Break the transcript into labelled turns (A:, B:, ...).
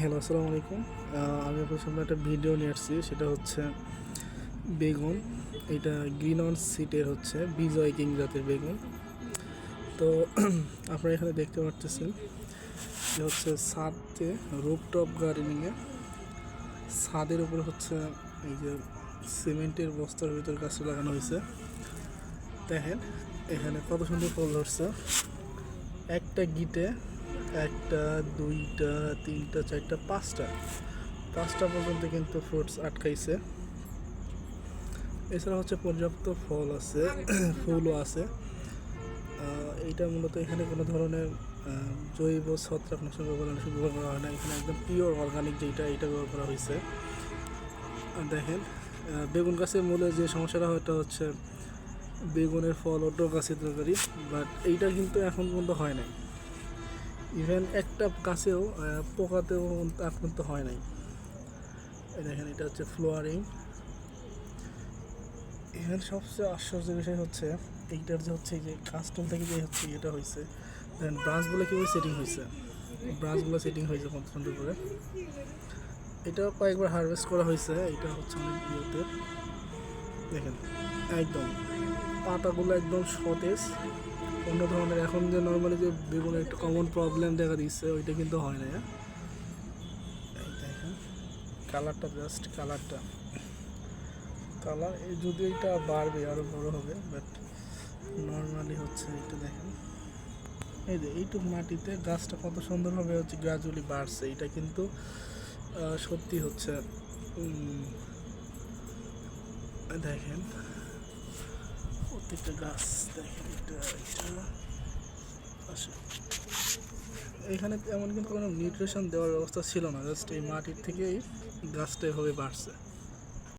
A: Hello, আসসালামু আলাইকুম। আমি আপনার সামনে একটা ভিডিও নিয়ে আসছি, সেটা হচ্ছে বেগুন। এটা গ্রিন অন সিটের হচ্ছে বিজয় কিং জাতের বেগুন। তো আপনারা এখানে দেখতে পাচ্ছেন যে হচ্ছে ছাদে রুফটপ গার্ডেনিংয়ে ছাদের উপরে হচ্ছে এই যে সিমেন্টের বস্তার ভিতরে গাছটা লাগানো হয়েছে। দেখেন এখানে কত সুন্দর ফল ধরছে। একটা গিটে একটা, দুইটা, তিনটা, চারটা, পাঁচটা পর্যন্ত কিন্তু ফ্রুটস আটকাইছে। এছাড়া হচ্ছে পর্যাপ্ত ফল আছে, ফুলও আছে। এইটা মূলত এখানে কোনো ধরনের জৈব ছত্রাকনাশক ব্যবহার করা হয় না। এখানে একদম পিওর অর্গানিক যেটা, এটা ব্যবহার করা হয়েছে। দেখেন বেগুন গাছের মূলে যে সমস্যাটা হয়তো হচ্ছে বেগুনের ফল অন্য গাছের তরকারি, বাট এইটা কিন্তু এখন পর্যন্ত হয় নাই। ইভেন একটা গাছেও পোকাতেও আক্রান্ত হয় নাই। দেখেন এটা হচ্ছে ফ্লোয়ারিং। এখানে সবচেয়ে আশ্চর্যের বিষয় হচ্ছে এইটার যে হচ্ছে যে কাস্টল থেকে যে হচ্ছে এটা হয়েছে, দেন ব্রাঞ্চগুলো কীভাবে সেটিং হয়েছে, কত সুন্দর করে। এটা কয়েকবার হারভেস্ট করা হয়েছে। এটা হচ্ছে অনেক বিয়েতে দেখেন একদম পাতাগুলো একদম সতেজ, অন্য ধরনের। এখন যে নর্মালি যে বেগুনের একটা কমন প্রবলেম দেখা দিচ্ছে, ওইটা কিন্তু হয় না। এই দেখেন কালারটা, জাস্ট কালার যদি এটা বাড়বে আরও বড় হবে, বাট নর্মালি হচ্ছে এটা দেখেন। এই যে এইটুক মাটিতে গাছটা কত সুন্দরভাবে হচ্ছে গ্রাজুয়ালি বাড়ছে। এটা কিন্তু সত্যি হচ্ছে দেখেন প্রত্যেকটা গাছ দেখেন। এটা আসে এখানে এমন কিন্তু কোনো নিউট্রিশন দেওয়ার ব্যবস্থা ছিল না, জাস্ট এই মাটির থেকেই গাছটা এভাবে বাড়ছে।